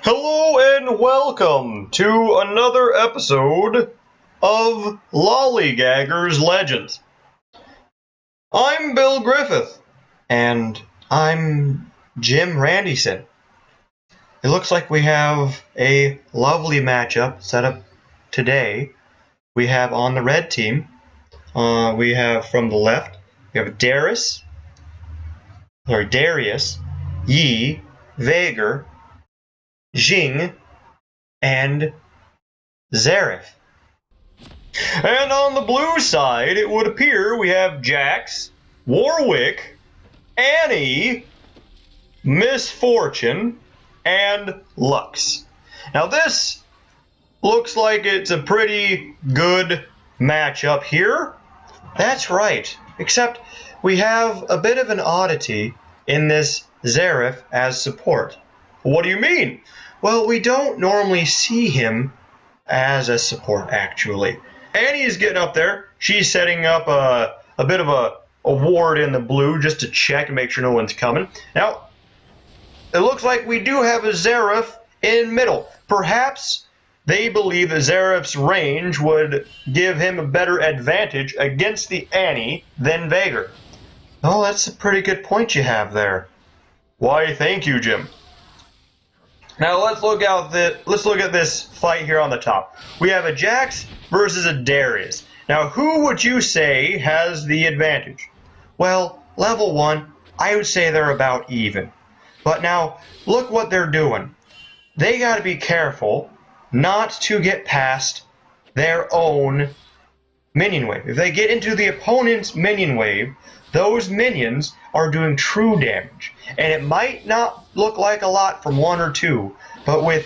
Hello and welcome to another episode of Lolligaggers Legends. I'm Bill Griffith, and I'm Jim Randison. It looks like we have a lovely matchup set up today. We have on the red team, we have from the left, we have Darius, Yi, Vager, Jing, and Zareth. And on the blue side, it would appear we have Jax, Warwick, Annie, Misfortune, and Lux. Now this looks like it's a pretty good matchup here. That's right, except we have a bit of an oddity in this Zareth as support. What do you mean? Well, we don't normally see him as a support, actually. Annie's getting up there. She's setting up a bit of a ward in the blue just to check and make sure no one's coming. Now, it looks like we do have a Zareth in middle. Perhaps they believe that Zareth's range would give him a better advantage against the Annie than Vager. Oh, that's a pretty good point you have there. Why, thank you, Jim. Now let's look at this fight here on the top. We have a Jax versus a Darius. Now who would you say has the advantage? Well, level 1, I would say they're about even. But now look what they're doing. They got to be careful not to get past their own minion wave. If they get into the opponent's minion wave, those minions are doing true damage. And it might not look like a lot from 1 or 2, but with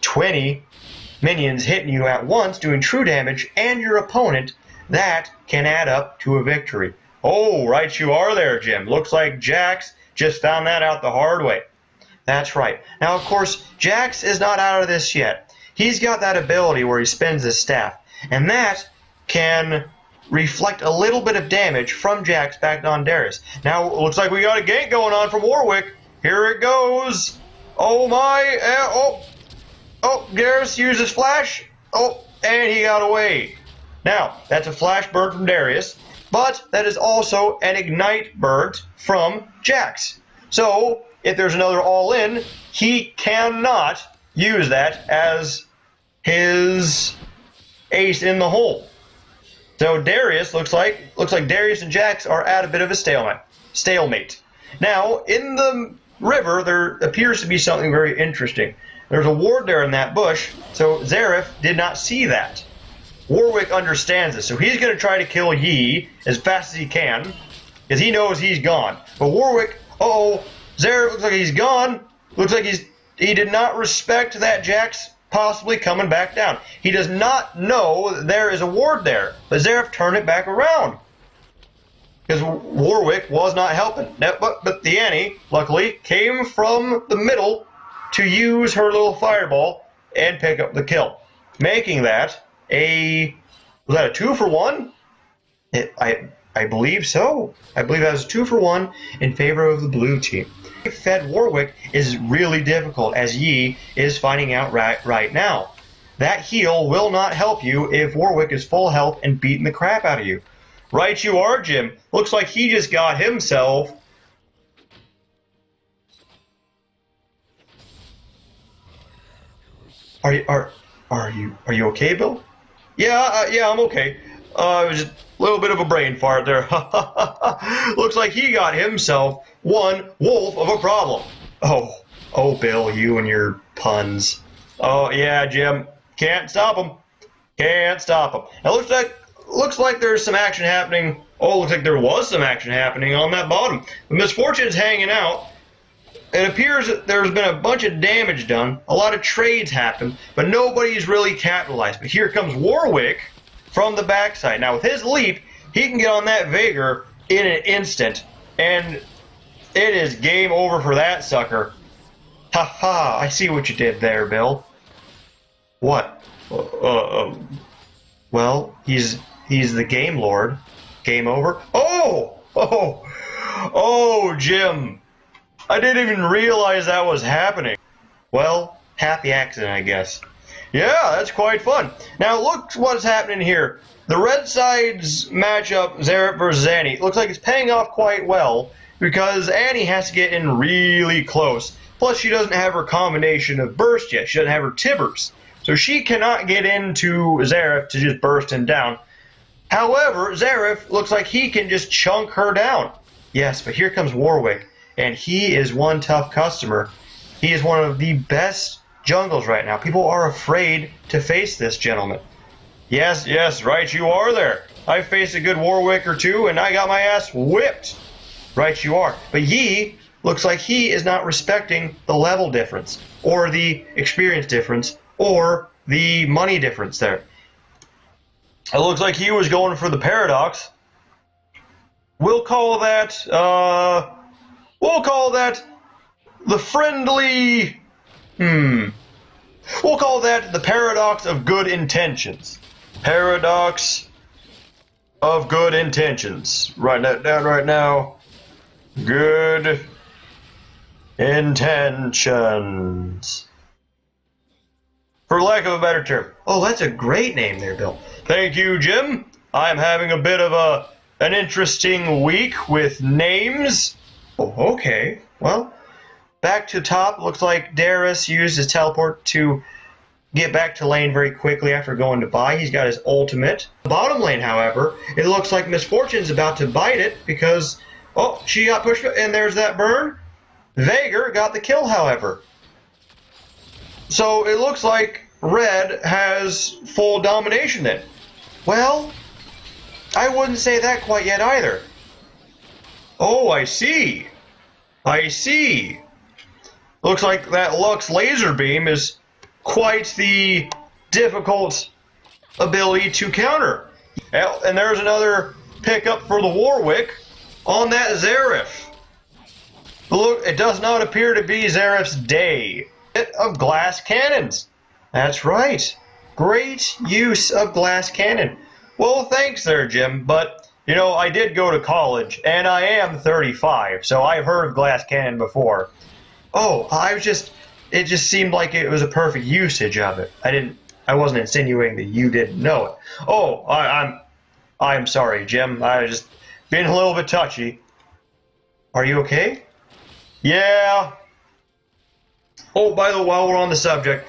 20 minions hitting you at once doing true damage and your opponent, that can add up to a victory. Oh, right you are there, Jim. Looks like Jax just found that out the hard way. That's right. Now, of course, Jax is not out of this yet. He's got that ability where he spins his staff, and that can reflect a little bit of damage from Jax back on Darius. Now, it looks like we got a gank going on from Warwick. Here it goes. Oh my, Darius uses flash. Oh, and he got away. Now, that's a flash burn from Darius, but that is also an ignite burnt from Jax. So, if there's another all-in, he cannot use that as his ace in the hole. So Darius looks like Darius and Jax are at a bit of a stalemate. Now, in the river, there appears to be something very interesting. There's a ward there in that bush, so Zareth did not see that. Warwick understands this, so he's going to try to kill Yi as fast as he can, because he knows he's gone. But Warwick, Zareth looks like he's gone. Looks like he did not respect that Jax possibly coming back down. He does not know that there is a ward there, but Zareth turned it back around because Warwick was not helping. But the Annie, luckily, came from the middle to use her little fireball and pick up the kill, making that was that a 2-for-1? I believe so. I believe that was 2-for-1 in favor of the blue team. Fed Warwick is really difficult, as Yi is finding out right now. That heal will not help you if Warwick is full health and beating the crap out of you. Right you are, Jim. Looks like he just got himself Are you okay, Bill? Yeah, I'm okay. It was just a little bit of a brain fart there. Looks like he got himself one wolf of a problem. Oh, Bill, you and your puns. Oh, yeah, Jim. Can't stop him. Can't stop him. Now, looks like there's some action happening. Oh, looks like there was some action happening on that bottom. The Misfortune's hanging out. It appears that there's been a bunch of damage done. A lot of trades happened, but nobody's really capitalized. But here comes Warwick from the backside. Now, with his leap, he can get on that Vager in an instant, and it is game over for that sucker. Ha, I see what you did there, Bill. What? Well, he's the game lord. Game over. Oh, Jim. I didn't even realize that was happening. Well, happy accident, I guess. Yeah, that's quite fun. Now look what's happening here. The red side's matchup, Xerath versus Annie, looks like it's paying off quite well because Annie has to get in really close. Plus, she doesn't have her combination of burst yet. She doesn't have her Tibbers. So she cannot get into Xerath to just burst him down. However, Xerath looks like he can just chunk her down. Yes, but here comes Warwick, and he is one tough customer. He is one of the best jungles right now. People are afraid to face this gentleman. Yes, right you are there. I faced a good Warwick or two, and I got my ass whipped. Right you are. But Yi looks like he is not respecting the level difference, or the experience difference, or the money difference there. It looks like he was going for the paradox. We'll call that the friendly, we'll call that the paradox of good intentions. Paradox of good intentions. Write that down right now. Good intentions. For lack of a better term. Oh, that's a great name there, Bill. Thank you, Jim. I'm having a bit of an interesting week with names. Oh, okay. Well, back to top. Looks like Darius used his teleport to get back to lane very quickly after going to buy. He's got his ultimate. Bottom lane, however, it looks like Misfortune's about to bite it because, oh, she got pushed, and there's that burn. Veigar got the kill, however. So it looks like Red has full domination then. Well, I wouldn't say that quite yet either. Oh, I see. Looks like that Lux laser beam is quite the difficult ability to counter. And there's another pickup for the Warwick on that Xerath. Look, it does not appear to be Xerath's day. Of glass cannons. That's right. Great use of glass cannon. Well, thanks there, Jim, but, you know, I did go to college, and I am 35, so I've heard of glass cannon before. Oh, it just seemed like it was a perfect usage of it. I wasn't insinuating that you didn't know it. Oh, I'm sorry, Jim. I was just being a little bit touchy. Are you okay? Yeah. Oh, by the way, while we're on the subject,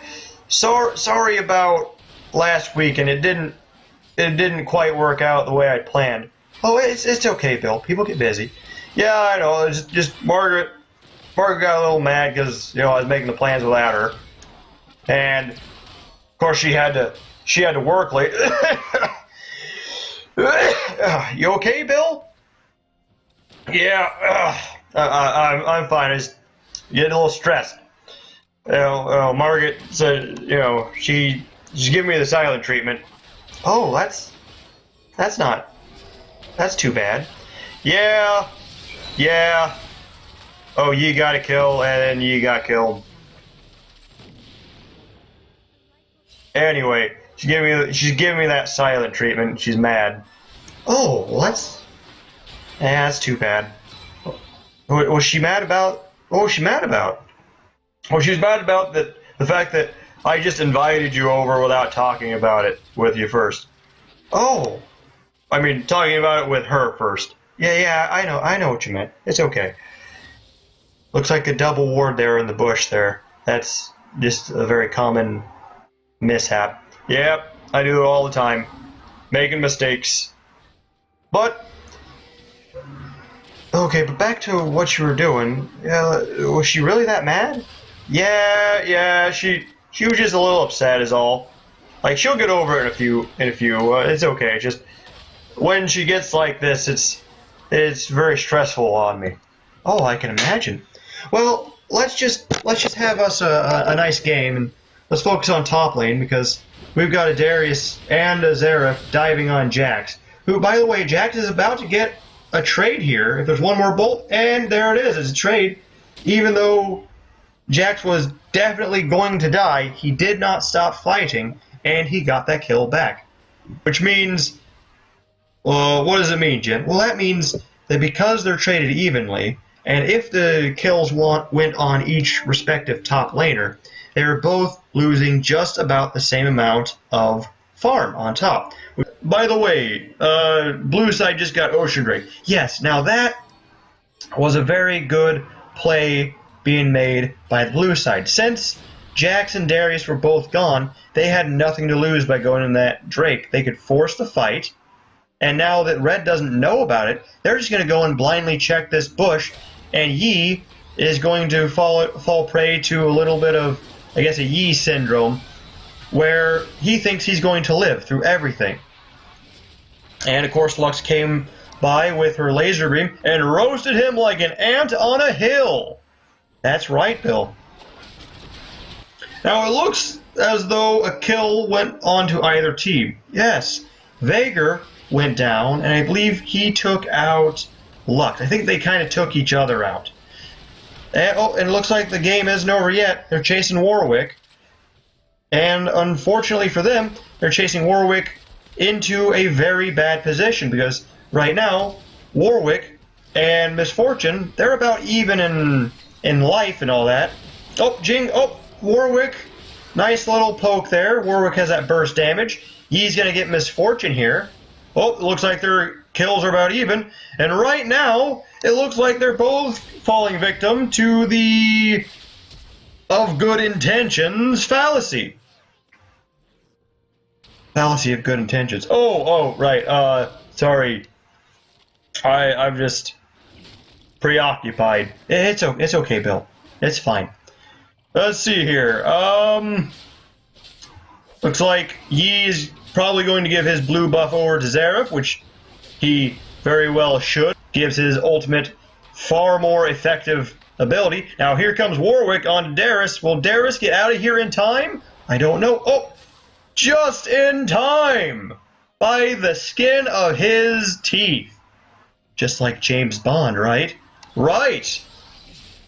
sorry about last week, and it didn't quite work out the way I planned. Oh, it's okay, Bill. People get busy. Yeah, I know. It's just Margaret got a little mad because I was making the plans without her, and of course she had to work late. You okay, Bill? Yeah, I'm fine. I just getting a little stressed. Margaret said, she's giving me the silent treatment. Oh, that's too bad. Yeah. Oh, you got a kill, and then you got killed. Anyway, she's giving me that silent treatment. She's mad. Oh, that's too bad. What was she mad about? What was she mad about? Well, she was mad about the fact that I just invited you over without talking about it with you first. Oh, I mean, talking about it with her first. Yeah, I know what you meant. It's okay. Looks like a double ward there in the bush there. That's just a very common mishap. Yep, I do it all the time. Making mistakes. But, okay, but back to what you were doing. Was she really that mad? Yeah, she was just a little upset is all. Like, she'll get over it in a few, it's okay. It's just, when she gets like this, it's very stressful on me. Oh, I can imagine. Well, let's just have us a nice game, and let's focus on top lane, because we've got a Darius and a Xerath diving on Jax, who, by the way, Jax is about to get a trade here. If there's one more bolt, and there it is, it's a trade. Even though Jax was definitely going to die, he did not stop fighting, and he got that kill back. Which means, well, what does it mean, Jim? Well, that means that because they're traded evenly, and if the kills went on each respective top laner, they were both losing just about the same amount of farm on top. By the way, blue side just got Ocean Drake. Yes, now that was a very good play being made by the blue side. Since Jax and Darius were both gone, they had nothing to lose by going in that Drake. They could force the fight, and now that red doesn't know about it, they're just going to go and blindly check this bush, and Yi is going to fall prey to a little bit of, I guess, a Yi syndrome, where he thinks he's going to live through everything. And of course Lux came by with her laser beam and roasted him like an ant on a hill. That's right, Bill. Now it looks as though a kill went onto either team. Yes, Vager went down, and I believe he took out Lux. I think they kind of took each other out. And, and it looks like the game isn't over yet. They're chasing Warwick. And unfortunately for them, they're chasing Warwick into a very bad position, because right now, Warwick and Misfortune, they're about even in life and all that. Oh, Jing, oh, Warwick, nice little poke there. Warwick has that burst damage. He's going to get Misfortune here. Oh, it looks like their kills are about even. And right now, it looks like they're both falling victim to the of good intentions fallacy. Fallacy of good intentions. Oh, right. Sorry. I'm just preoccupied. It's okay, Bill. It's fine. Let's see here. Looks like Yi's probably going to give his blue buff over to Xerath, which he very well should. Gives his ultimate far more effective ability. Now here comes Warwick on Darius. Will Darius get out of here in time? I don't know. Oh! Just in time! By the skin of his teeth. Just like James Bond, right? Right!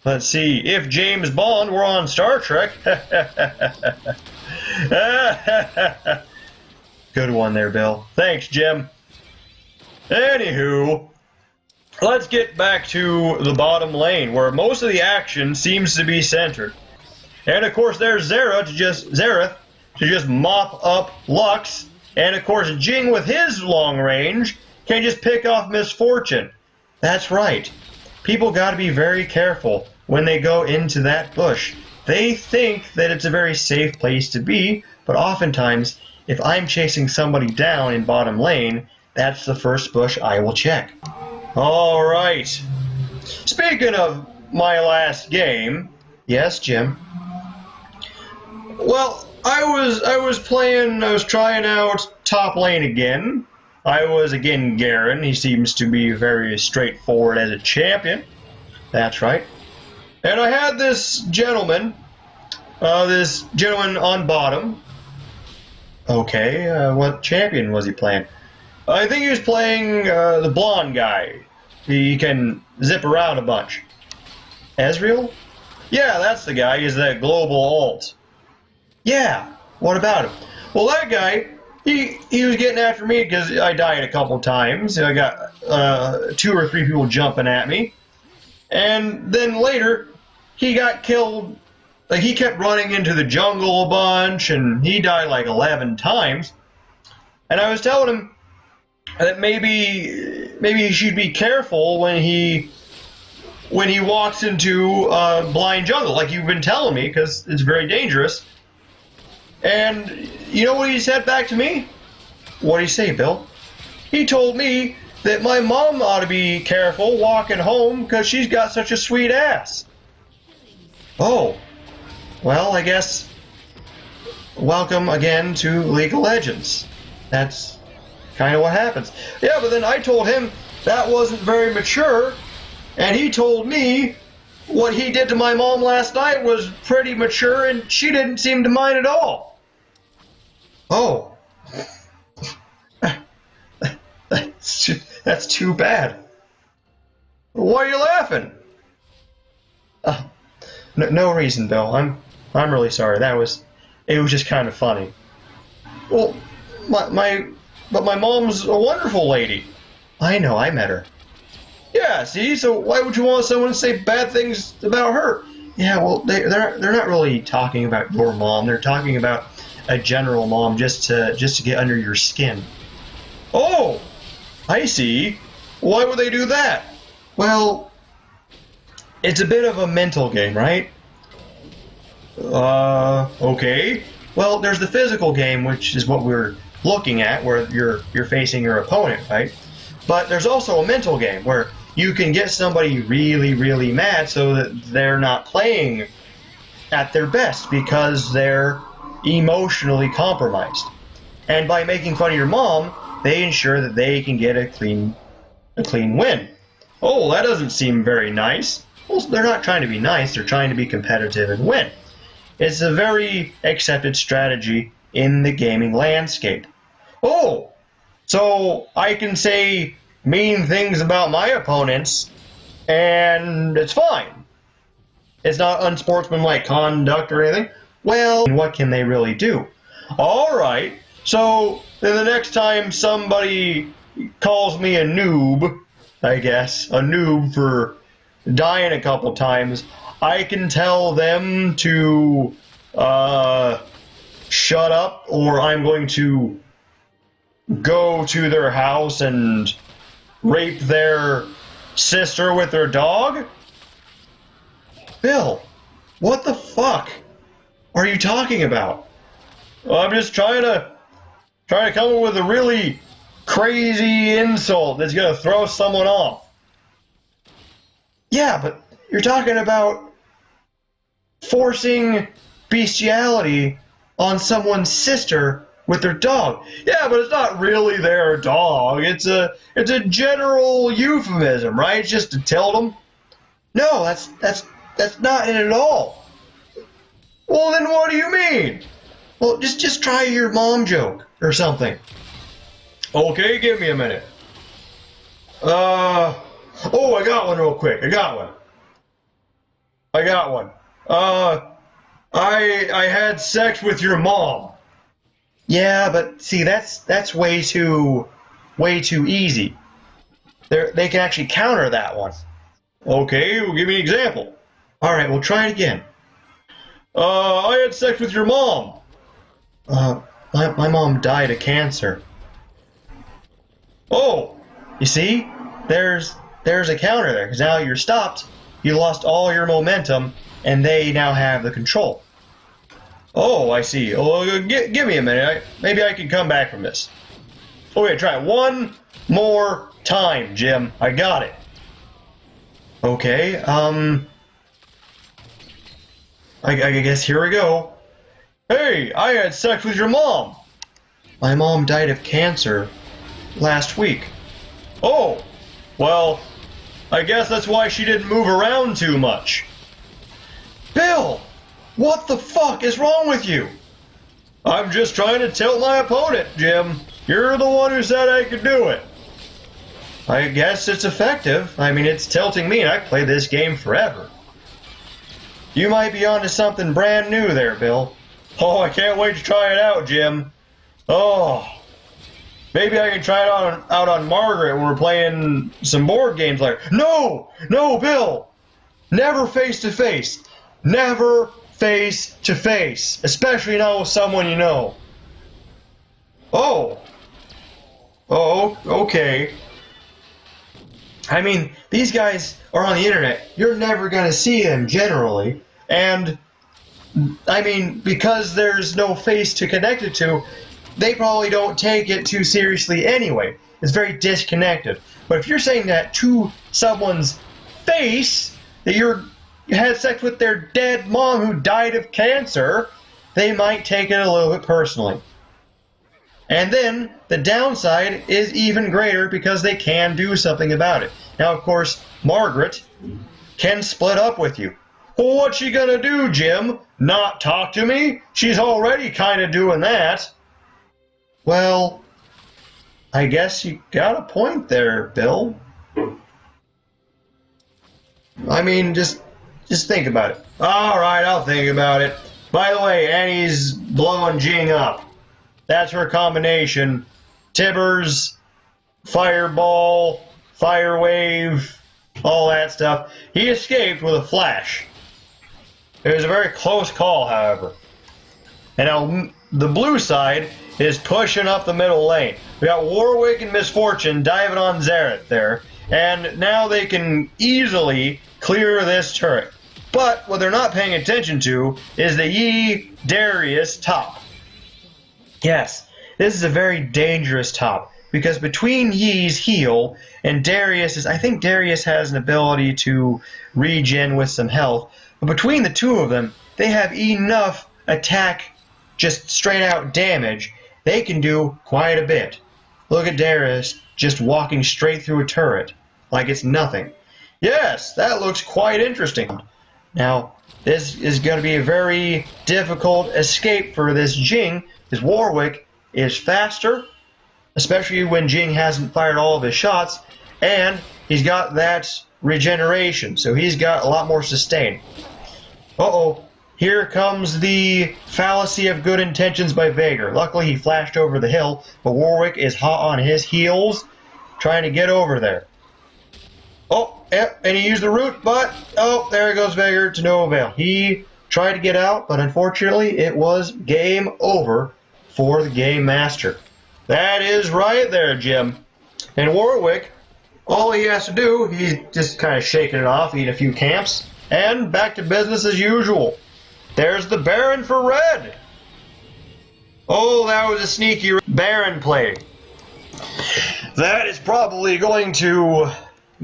Let's see, if James Bond were on Star Trek... Good one there, Bill. Thanks, Jim. Anywho, let's get back to the bottom lane, where most of the action seems to be centered. And of course, there's Xerath to just mop up Lux, and of course Jing with his long range can just pick off Misfortune. That's right. People got to be very careful when they go into that bush. They think that it's a very safe place to be, but oftentimes if I'm chasing somebody down in bottom lane, that's the first bush I will check. Alright. Speaking of my last game, yes, Jim. Well, I was trying out top lane again. I was again Garen. He seems to be very straightforward as a champion. That's right. And I had this gentleman on bottom. Okay, what champion was he playing? I think he was playing the blonde guy. He can zip around a bunch. Ezreal? Yeah, that's the guy. He's that global ult. Yeah, what about him? Well, that guy, he was getting after me because I died a couple times. I got 2 or 3 people jumping at me. And then later, he got killed. Like, he kept running into the jungle a bunch, and he died like 11 times. And I was telling him that maybe he should be careful when he walks into blind jungle, like you've been telling me, because it's very dangerous. And you know what he said back to me? What did he say, Bill? He told me that my mom ought to be careful walking home because she's got such a sweet ass. Oh, well, I guess welcome again to League of Legends. That's kind of what happens. Yeah, but then I told him that wasn't very mature, and he told me what he did to my mom last night was pretty mature, and she didn't seem to mind at all. Oh. That's too bad. Why are you laughing? No reason, Bill. I'm really sorry. It was just kind of funny. Well, but my mom's a wonderful lady. I know, I met her. Yeah, see, so why would you want someone to say bad things about her? Yeah, well, they're not really talking about your mom. They're talking about a general mom just to get under your skin. Oh, I see. Why would they do that? Well, it's a bit of a mental game, right? Okay. Well, there's the physical game, which is what we're looking at, where you're facing your opponent, right? But there's also a mental game where you can get somebody really, really mad so that they're not playing at their best because they're emotionally compromised. And by making fun of your mom, they ensure that they can get a clean win. Oh, that doesn't seem very nice. Well, they're not trying to be nice, they're trying to be competitive and win. It's a very accepted strategy in the gaming landscape. Oh, so I can say mean things about my opponents, and it's fine. It's not unsportsmanlike conduct or anything. Well, what can they really do? All right, so then the next time somebody calls me a noob, I guess, a noob for dying a couple times, I can tell them to shut up, or I'm going to go to their house and rape their sister with their dog? Bill, what the fuck are you talking about? I'm just trying to come up with a really crazy insult that's gonna throw someone off. Yeah, but you're talking about forcing bestiality on someone's sister with their dog. Yeah, but it's not really their dog. It's a general euphemism, right? It's just to tell them. No, that's not it at all. Well, then what do you mean? Well, just try your mom joke or something. Okay, give me a minute. Oh, I got one real quick. I got one. I had sex with your mom. Yeah, but see, that's way too easy. They can actually counter that one. Okay, well, give me an example. All right, we'll try it again. I had sex with your mom. My mom died of cancer. Oh, you see, there's a counter there, because now you're stopped. You lost all your momentum, and they now have the control. Oh, I see. Oh, give me a minute. Maybe I can come back from this. Okay, try it one more time, Jim. I got it. Okay, I guess here we go. Hey, I had sex with your mom. My mom died of cancer last week. Oh, well, I guess that's why she didn't move around too much. Bill, what the fuck is wrong with you? I'm just trying to tilt my opponent, Jim. You're the one who said I could do it. I guess it's effective. I mean, it's tilting me, and I've played this game forever. You might be onto something brand new there, Bill. Oh, I can't wait to try it out, Jim. Oh, maybe I can try it out on Margaret when we're playing some board games later. No, Bill. Never face to face. Never face to face, especially not with someone you know. Oh, okay. I mean, these guys are on the internet. You're never going to see them generally. And, I mean, because there's no face to connect it to, they probably don't take it too seriously anyway. It's very disconnected. But if you're saying that to someone's face, that you had sex with their dead mom who died of cancer, they might take it a little bit personally. And then the downside is even greater because they can do something about it. Now, of course, Margaret can split up with you. Well, what's she gonna do, Jim? Not talk to me? She's already kind of doing that. Well, I guess you got a point there, Bill. I mean, just think about it. All right, I'll think about it. By the way, Annie's blowing Jing up. That's her combination. Tibbers, Fireball, Fire Wave, all that stuff. He escaped with a flash. It was a very close call, however. And now the blue side is pushing up the middle lane. We got Warwick and Misfortune diving on Xerath there. And now they can easily clear this turret. But what they're not paying attention to is the Yi Darius top. Yes, this is a very dangerous top. Because between Yi's heal and Darius's, I think Darius has an ability to regen with some health. But between the two of them, they have enough attack, just straight out damage. They can do quite a bit. Look at Darius just walking straight through a turret like it's nothing. Yes, that looks quite interesting. Now, this is going to be a very difficult escape for this Jing, because Warwick is faster, especially when Jing hasn't fired all of his shots, and he's got that regeneration, so he's got a lot more sustain. Uh-oh, here comes the fallacy of good intentions by Vader. Luckily, he flashed over the hill, but Warwick is hot on his heels, trying to get over there. Oh, yep, and he used the root, but, oh, there goes Vader to no avail. He tried to get out, but unfortunately, it was game over for the Game Master. That is right there, Jim. And Warwick, all he has to do, he's just kind of shaking it off, eating a few camps, and back to business as usual. There's the Baron for red. Oh, that was a sneaky Baron play. That is probably going to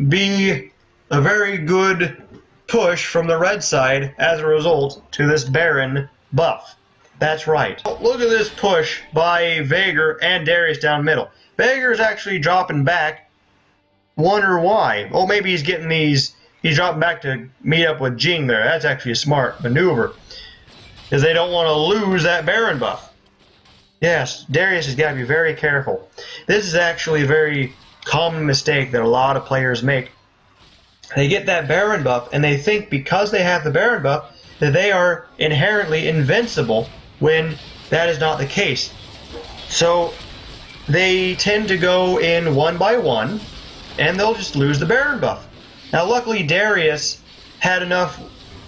be a very good push from the red side as a result to this Baron buff. That's right. Look at this push by Vader and Darius down middle. Vader's actually dropping back. Wonder why? Oh, maybe he's getting these. He's dropping back to meet up with Jing there. That's actually a smart maneuver, because they don't want to lose that Baron buff. Yes, Darius has got to be very careful. This is actually a very common mistake that a lot of players make. They get that Baron buff, and they think because they have the Baron buff that they are inherently invincible, when that is not the case. So they tend to go in one by one, and they'll just lose the Baron buff. Now luckily Darius had enough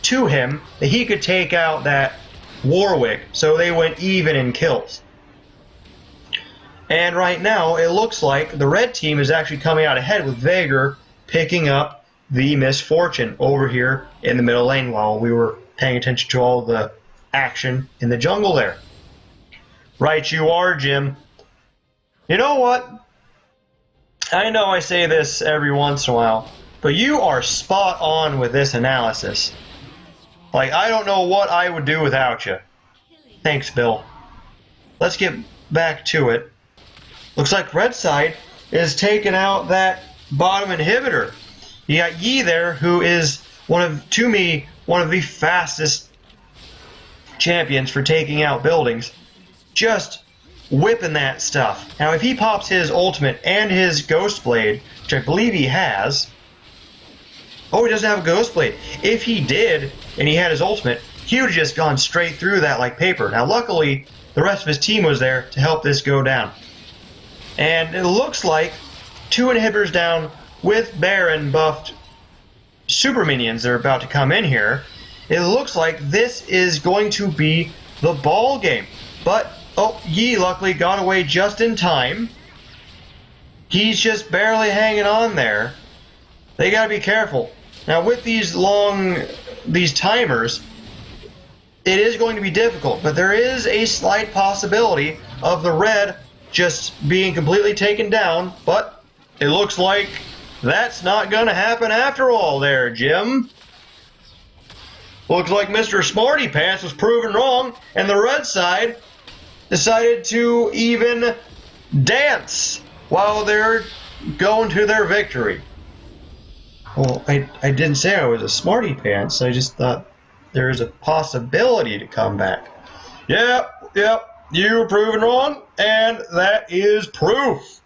to him that he could take out that Warwick, so they went even in kills. And right now it looks like the red team is actually coming out ahead, with Vader picking up the Misfortune over here in the middle lane while we were paying attention to all the action in the jungle there. Right you are, Jim. You know what? I know I say this every once in a while, but you are spot on with this analysis. Like, I don't know what I would do without you. Thanks, Bill. Let's get back to it. Looks like red side is taking out that bottom inhibitor. You got Yi there, who is to me, one of the fastest champions for taking out buildings. Just whipping that stuff. Now, if he pops his ultimate and his Ghost Blade, which I believe he has. Oh, he doesn't have a Ghost Blade. If he did, and he had his ultimate, he would have just gone straight through that like paper. Now, luckily, the rest of his team was there to help this go down. And it looks like 2 inhibitors down with Baron buffed super minions that are about to come in here. It looks like this is going to be the ball game. But, oh, Yi luckily got away just in time. He's just barely hanging on there. They gotta be careful. Now with these timers, it is going to be difficult, but there is a slight possibility of the red just being completely taken down, but it looks like that's not gonna happen after all there, Jim. Looks like Mr. Smarty Pants was proven wrong, and the red side decided to even dance while they're going to their victory. Well, I didn't say I was a Smarty Pants. I just thought there's a possibility to come back. Yep, you were proven wrong, and that is proof.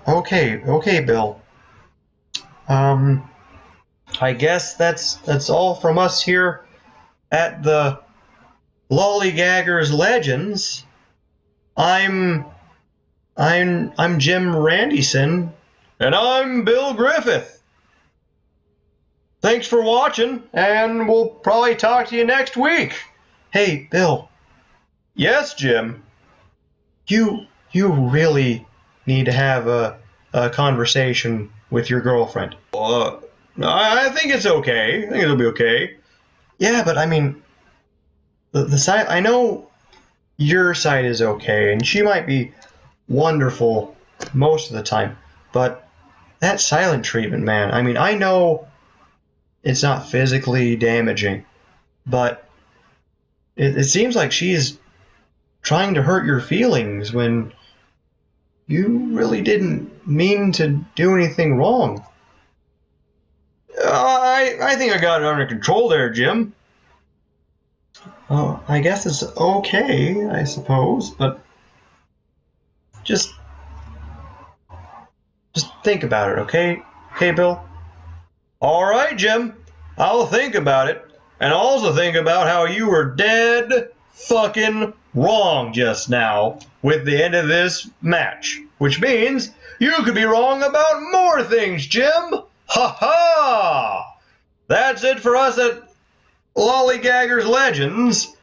Okay, Bill. I guess that's all from us here at the Lolligaggers Legends. I'm Jim Randison, and I'm Bill Griffith. thanks for watching, and we'll probably talk to you next week. Hey, Bill. Yes, Jim. You really need to have a conversation with your girlfriend. I think it's okay. I think it'll be okay. Yeah, but I mean, the side, I know your side is okay, and she might be wonderful most of the time, but that silent treatment, man, I mean, I know it's not physically damaging, but it seems like she's trying to hurt your feelings when you really didn't mean to do anything wrong. I think I got it under control there, Jim. Oh, I guess it's okay, I suppose, but just think about it, okay? Okay, Bill? All right, Jim. I'll think about it, and also think about how you were dead fucking wrong just now with the end of this match, which means you could be wrong about more things, Jim. Ha ha! That's it for us at Lolligaggers Legends.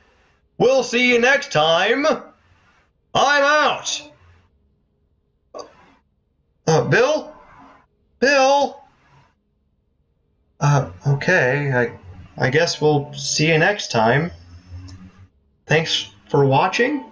We'll see you next time. I'm out. Bill? Bill? Okay, I guess we'll see you next time. Thanks for watching.